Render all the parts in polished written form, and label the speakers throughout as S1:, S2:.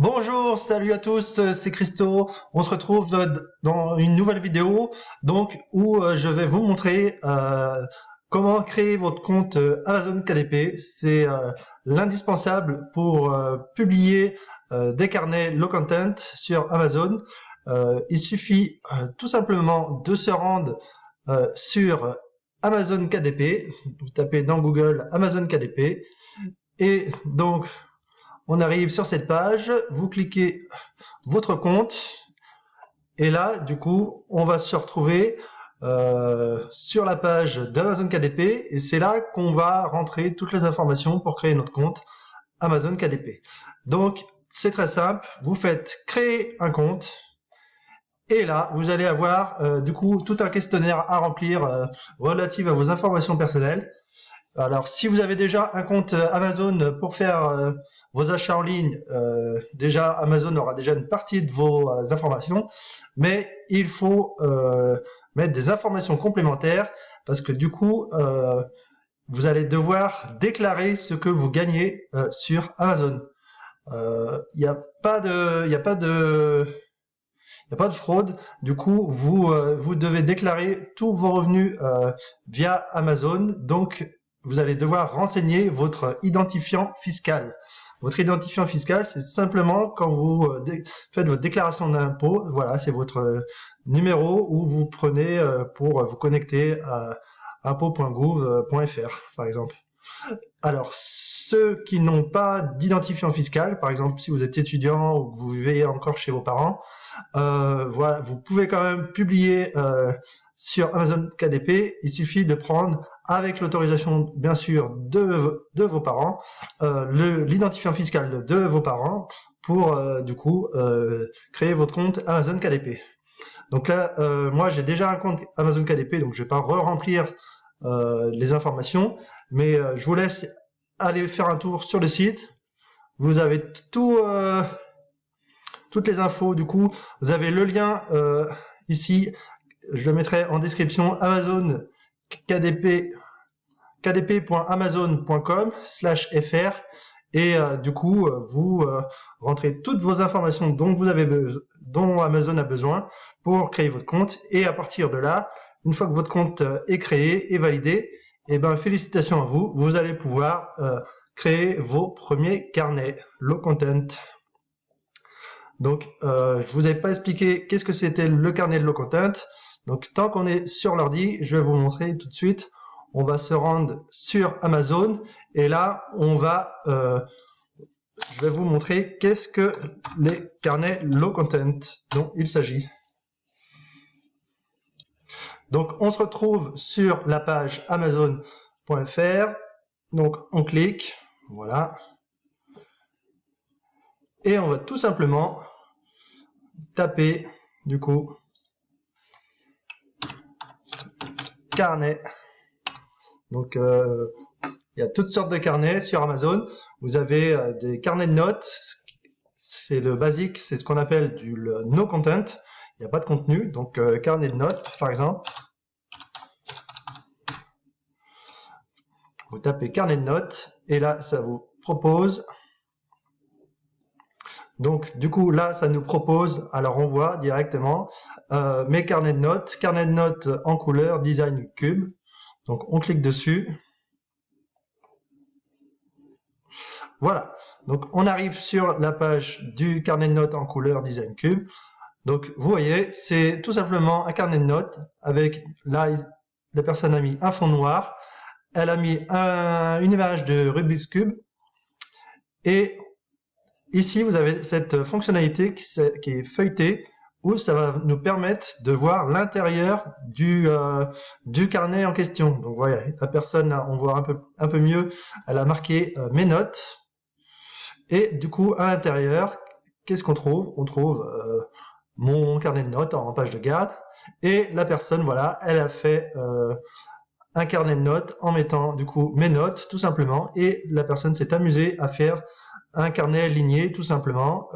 S1: Bonjour, salut à tous, c'est Christo. On se retrouve dans une nouvelle vidéo donc où je vais vous montrer comment créer votre compte Amazon KDP. C'est l'indispensable pour publier des carnets low content sur Amazon. Il suffit tout simplement de se rendre sur Amazon KDP. Vous tapez dans Google Amazon KDP et donc on arrive sur cette page, vous cliquez votre compte et là, du coup, on va se retrouver sur la page d'Amazon KDP et c'est là qu'on va rentrer toutes les informations pour créer notre compte Amazon KDP. Donc, c'est très simple, vous faites créer un compte et là, vous allez avoir du coup tout un questionnaire à remplir relatif à vos informations personnelles. Alors, si vous avez déjà un compte Amazon pour faire vos achats en ligne, déjà Amazon aura déjà une partie de vos informations, mais il faut mettre des informations complémentaires parce que du coup, vous allez devoir déclarer ce que vous gagnez sur Amazon. Il n'y a pas de fraude. Du coup, vous devez déclarer tous vos revenus via Amazon. Donc, vous allez devoir renseigner votre identifiant fiscal. Votre identifiant fiscal, c'est simplement quand vous faites votre déclaration d'impôt. Voilà, c'est votre numéro où vous prenez pour vous connecter à impôt.gouv.fr, par exemple. Alors, ceux qui n'ont pas d'identifiant fiscal, par exemple, si vous êtes étudiant ou que vous vivez encore chez vos parents, voilà, vous pouvez quand même publier sur Amazon KDP. Il suffit de prendre, avec l'autorisation bien sûr de vos parents, l'identifiant fiscal de vos parents pour du coup créer votre compte Amazon KDP. Donc là, moi j'ai déjà un compte Amazon KDP, donc je vais pas re-remplir les informations, mais je vous laisse aller faire un tour sur le site. Vous avez toutes les infos. Du coup, vous avez le lien ici. Je le mettrai en description. Amazon kdp.amazon.com/fr et du coup vous rentrez toutes vos informations dont Amazon a besoin pour créer votre compte, et à partir de là, une fois que votre compte est créé et validé, et ben félicitations à vous, vous allez pouvoir créer vos premiers carnets low content. Donc je vous avais pas expliqué qu'est-ce que c'était le carnet de low content. Donc tant qu'on est sur l'ordi, je vais vous montrer tout de suite. On va se rendre sur Amazon et là on va je vais vous montrer qu'est-ce que les carnets low content dont il s'agit. Donc on se retrouve sur la page amazon.fr. Donc on clique, voilà, et on va tout simplement taper du coup carnet. Donc il y a toutes sortes de carnets sur Amazon. Vous avez des carnets de notes, c'est le basique, c'est ce qu'on appelle le no content. Il n'y a pas de contenu, donc carnet de notes par exemple. Vous tapez carnet de notes et là ça vous propose. Donc du coup là ça nous propose, alors on voit directement mes carnets de notes en couleur design cube. Donc on clique dessus. Voilà, donc on arrive sur la page du carnet de notes en couleur design cube. Donc vous voyez, c'est tout simplement un carnet de notes avec, là la personne a mis un fond noir, elle a mis une image de Rubik's Cube, et ici vous avez cette fonctionnalité qui est feuilletée, où ça va nous permettre de voir l'intérieur du carnet en question. Donc voilà, la personne, on voit un peu mieux, elle a marqué mes notes. Et du coup, à l'intérieur, qu'est-ce qu'on trouve? On trouve mon carnet de notes en page de garde. Et la personne, voilà, elle a fait un carnet de notes en mettant du coup mes notes, tout simplement. Et la personne s'est amusée à faire un carnet ligné, tout simplement.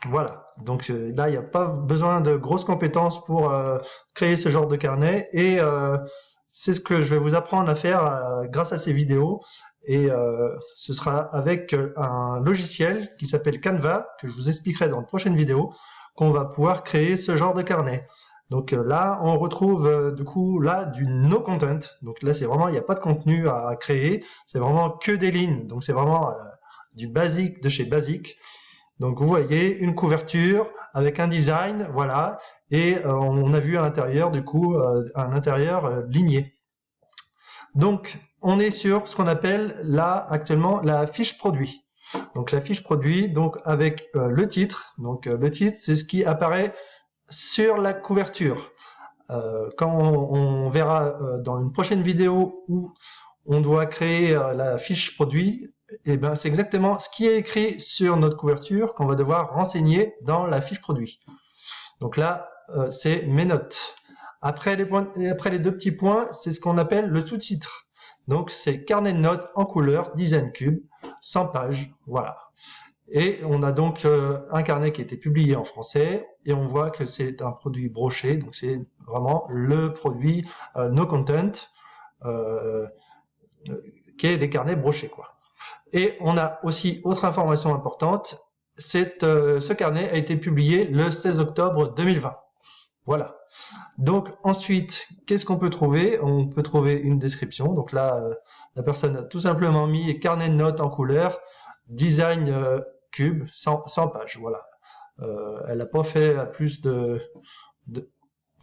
S1: Voilà, donc là il n'y a pas besoin de grosses compétences pour créer ce genre de carnet, et c'est ce que je vais vous apprendre à faire grâce à ces vidéos. et ce sera avec un logiciel qui s'appelle Canva, que je vous expliquerai dans une prochaine vidéo, qu'on va pouvoir créer ce genre de carnet. Donc là, on retrouve du coup là du no content. Donc là, c'est vraiment, il n'y a pas de contenu à créer, c'est vraiment que des lignes. Donc c'est vraiment du basique de chez basique. Donc vous voyez une couverture avec un design, voilà, et on a vu à l'intérieur du coup un intérieur ligné. Donc on est sur ce qu'on appelle là actuellement la fiche produit. Donc la fiche produit, donc avec le titre. Donc le titre, c'est ce qui apparaît sur la couverture. Quand on verra dans une prochaine vidéo où on doit créer la fiche produit, et ben c'est exactement ce qui est écrit sur notre couverture qu'on va devoir renseigner dans la fiche produit. Donc là, c'est mes notes. Après les deux petits points, c'est ce qu'on appelle le sous-titre. Donc c'est carnet de notes en couleur, design cube, 100 pages, voilà. Et on a donc un carnet qui a été publié en français, et on voit que c'est un produit broché, donc c'est vraiment le produit no content, qui est les carnets brochés, quoi. Et on a aussi autre information importante, ce carnet a été publié le 16 octobre 2020. Voilà. Donc ensuite, qu'est-ce qu'on peut trouver? On peut trouver une description. Donc là, la personne a tout simplement mis carnet de notes en couleur, design cube, 100 pages. Voilà. Elle n'a pas fait plus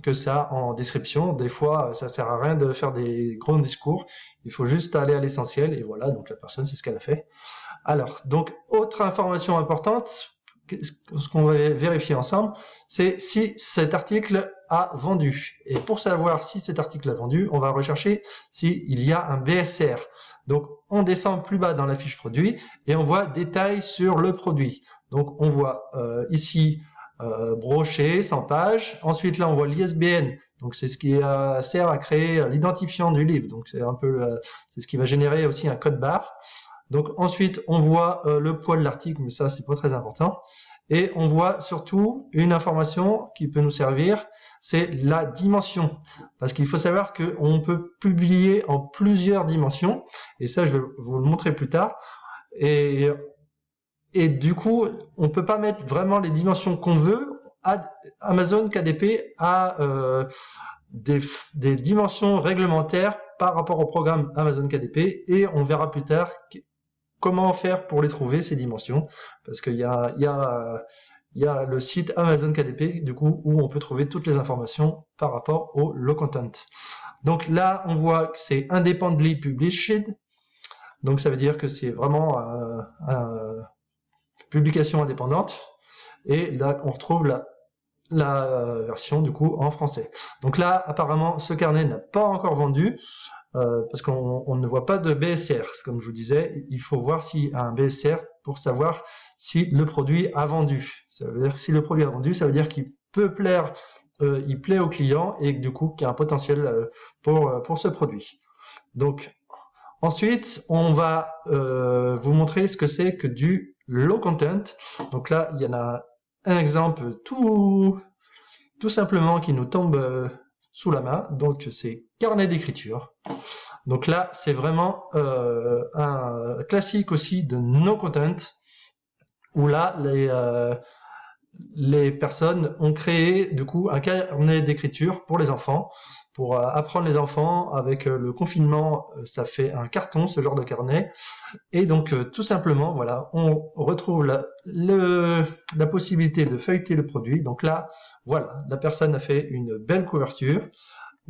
S1: que ça en description. Des fois, ça sert à rien de faire des grands discours. Il faut juste aller à l'essentiel. Et voilà, donc la personne, c'est ce qu'elle a fait. Alors, donc, autre information importante, ce qu'on va vérifier ensemble, c'est si cet article a vendu. Et pour savoir si cet article a vendu, on va rechercher s'il y a un BSR. Donc, on descend plus bas dans la fiche produit et on voit détails sur le produit. Donc, on voit ici broché, 100 pages. Ensuite, là, on voit l'ISBN. Donc, c'est ce qui sert à créer l'identifiant du livre. Donc, c'est un peu, c'est ce qui va générer aussi un code barre. Donc ensuite, on voit le poids de l'article, mais ça, c'est pas très important. Et on voit surtout une information qui peut nous servir, c'est la dimension. Parce qu'il faut savoir qu'on peut publier en plusieurs dimensions, et ça, je vais vous le montrer plus tard. Et du coup, on peut pas mettre vraiment les dimensions qu'on veut. Amazon KDP a des dimensions réglementaires par rapport au programme Amazon KDP, et on verra plus tard comment faire pour les trouver, ces dimensions, parce qu'il y a le site Amazon KDP, du coup, où on peut trouver toutes les informations par rapport au low content. Donc là, on voit que c'est independently published, donc ça veut dire que c'est vraiment une publication indépendante, et là, on retrouve la version, du coup, en français. Donc là, apparemment, ce carnet n'a pas encore vendu, parce qu'on ne voit pas de BSR. Comme je vous disais, il faut voir s'il y a un BSR pour savoir si le produit a vendu. Ça veut dire que si le produit a vendu, ça veut dire qu'il peut plaire, il plaît au client, et du coup qu'il y a un potentiel pour ce produit. Donc ensuite, on va vous montrer ce que c'est que du low content. Donc là, il y en a un exemple tout simplement qui nous tombe sous la main. Donc c'est carnet d'écriture. Donc là, c'est vraiment un classique aussi de no content, où là, les personnes ont créé du coup un carnet d'écriture pour les enfants, pour apprendre les enfants. Avec le confinement, ça fait un carton, ce genre de carnet. Et donc tout simplement, voilà, on retrouve la possibilité de feuilleter le produit. Donc là, voilà, la personne a fait une belle couverture.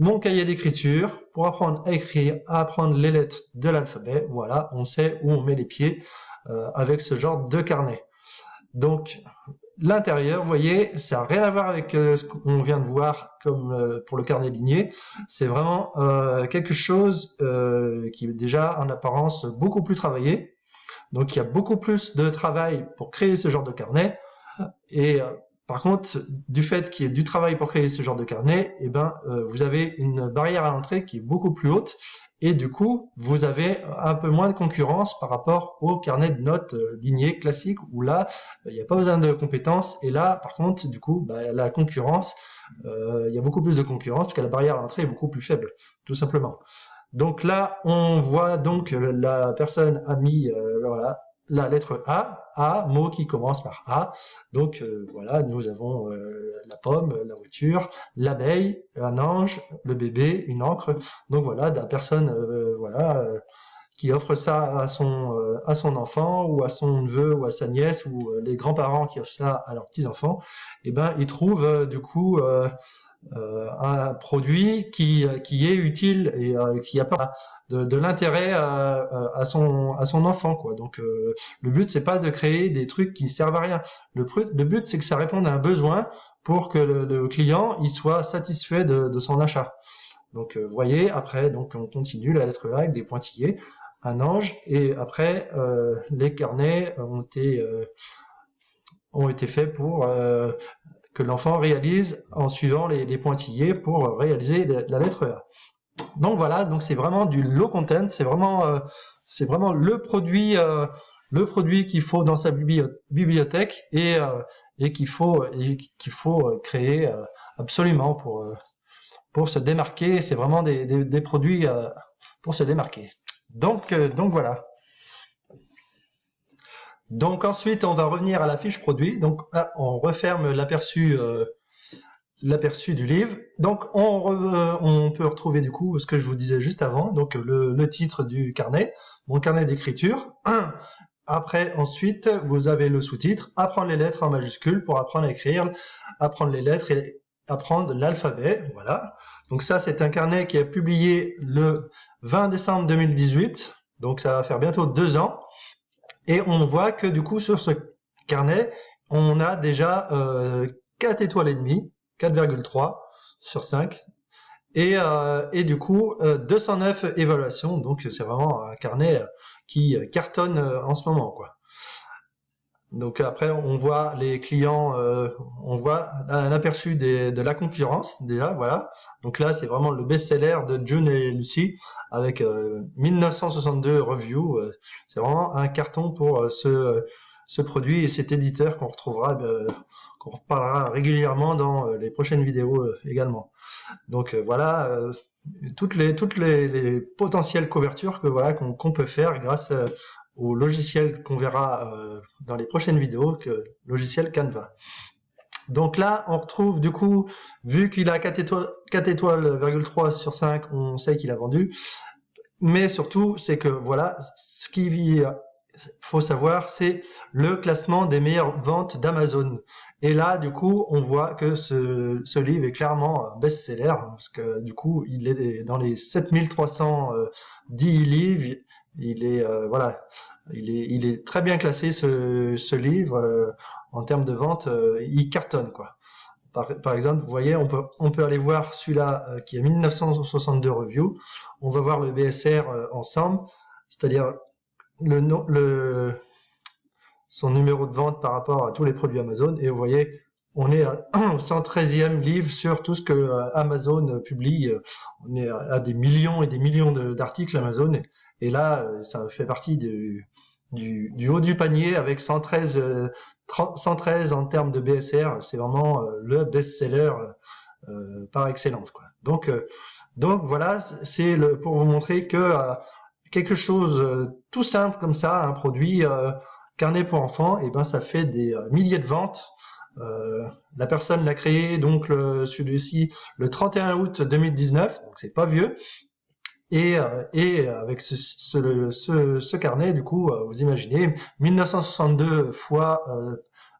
S1: Mon cahier d'écriture, pour apprendre à écrire, à apprendre les lettres de l'alphabet. Voilà, on sait où on met les pieds avec ce genre de carnet. Donc, l'intérieur, vous voyez, ça n'a rien à voir avec ce qu'on vient de voir comme pour le carnet ligné. C'est vraiment quelque chose qui est déjà en apparence beaucoup plus travaillé. Donc, il y a beaucoup plus de travail pour créer ce genre de carnet. Et par contre, du fait qu'il y ait du travail pour créer ce genre de carnet, eh ben, vous avez une barrière à l'entrée qui est beaucoup plus haute, et du coup, vous avez un peu moins de concurrence par rapport au carnet de notes ligné classique, où là, il n'y a pas besoin de compétences, et là, par contre, du coup, la concurrence, il y a beaucoup plus de concurrence, parce que la barrière à l'entrée est beaucoup plus faible, tout simplement. Donc là, on voit donc la personne a mis voilà la lettre A, mot qui commence par A. Donc voilà, nous avons la pomme, la voiture, l'abeille, un ange, le bébé, une encre. Donc voilà, la personne voilà qui offre ça à son enfant ou à son neveu ou à sa nièce ou les grands-parents qui offrent ça à leurs petits-enfants, et ben ils trouvent du coup un produit qui est utile et qui apporte de l'intérêt à son enfant quoi. Donc le but c'est pas de créer des trucs qui servent à rien. Le but c'est que ça réponde à un besoin pour que le client il soit satisfait de son achat. Donc vous voyez après donc on continue la lettre A avec des pointillés, un ange et après les carnets ont été faits pour que l'enfant réalise en suivant les pointillés pour réaliser la lettre A. Donc voilà, donc c'est vraiment du low content, c'est vraiment le produit qu'il faut dans sa bibliothèque et qu'il faut créer absolument pour se démarquer. C'est vraiment des produits pour se démarquer. Donc voilà. Donc ensuite, on va revenir à la fiche produit. Donc là, on referme l'aperçu du livre. Donc on peut retrouver du coup ce que je vous disais juste avant. Donc le titre du carnet, mon carnet d'écriture. Après, ensuite, vous avez le sous-titre, apprendre les lettres en majuscules pour apprendre à écrire, apprendre les lettres et apprendre l'alphabet. Voilà. Donc ça, c'est un carnet qui est publié le 20 décembre 2018. Donc ça va faire bientôt 2 ans. Et on voit que du coup, sur ce carnet, on a déjà 4 étoiles et demie, 4,3 sur 5. Et du coup, 209 évaluations. Donc c'est vraiment un carnet qui cartonne en ce moment, quoi. Donc après, on voit les clients, on voit un aperçu de la concurrence déjà, voilà. Donc là, c'est vraiment le best-seller de June et Lucy avec 1962 reviews. C'est vraiment un carton pour ce produit et cet éditeur qu'on retrouvera, qu'on reparlera régulièrement dans les prochaines vidéos également. Donc voilà, toutes les potentielles couvertures que voilà qu'on peut faire grâce au logiciel qu'on verra dans les prochaines vidéos, que logiciel Canva. Donc là, on retrouve du coup, vu qu'il a 4 étoiles,3 sur 5, on sait qu'il a vendu. Mais surtout, c'est que voilà, ce qu'il faut savoir, c'est le classement des meilleures ventes d'Amazon. Et là, du coup, on voit que ce livre est clairement un best-seller, parce que du coup, il est dans les 7310 livres. Il est voilà, il est très bien classé ce livre en termes de vente, il cartonne quoi. Par exemple, vous voyez, on peut aller voir celui-là qui a 1962 reviews. On va voir le BSR ensemble, c'est-à-dire son numéro de vente par rapport à tous les produits Amazon. Et vous voyez, on est au 113e livre sur tout ce que Amazon publie. On est à des millions et des millions d'articles Amazon. Et là, ça fait partie du haut du panier avec 113 en termes de BSR. C'est vraiment le best-seller par excellence, quoi. Donc voilà, c'est pour vous montrer que quelque chose tout simple comme ça, un produit carnet pour enfants, et ben ça fait des milliers de ventes. La personne l'a créé donc celui-ci le 31 août 2019, donc c'est pas vieux. Et avec ce carnet, du coup, vous imaginez, 1962 fois,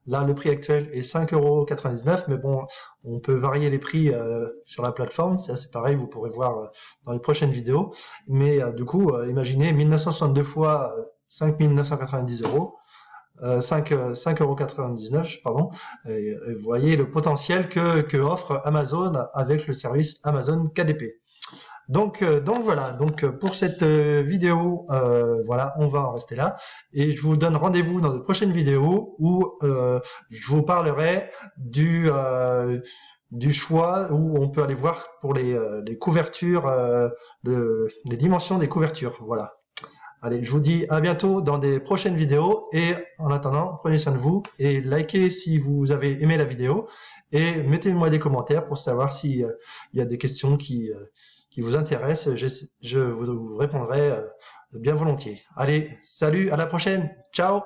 S1: là le prix actuel est 5,99 €, mais bon, on peut varier les prix sur la plateforme, ça c'est pareil, vous pourrez voir dans les prochaines vidéos. Mais du coup, imaginez 1962 fois 5 990 €, 5,99 €, pardon. Et vous voyez le potentiel que offre Amazon avec le service Amazon KDP. Donc voilà, donc pour cette vidéo, voilà, on va en rester là. Et je vous donne rendez-vous dans de prochaines vidéos où je vous parlerai du choix où on peut aller voir pour les couvertures, les dimensions des couvertures. Voilà. Allez, je vous dis à bientôt dans des prochaines vidéos et en attendant, prenez soin de vous et likez si vous avez aimé la vidéo et mettez-moi des commentaires pour savoir s'il y a des questions qui qui vous intéresse, je vous répondrai bien volontiers. Allez, salut, à la prochaine. Ciao.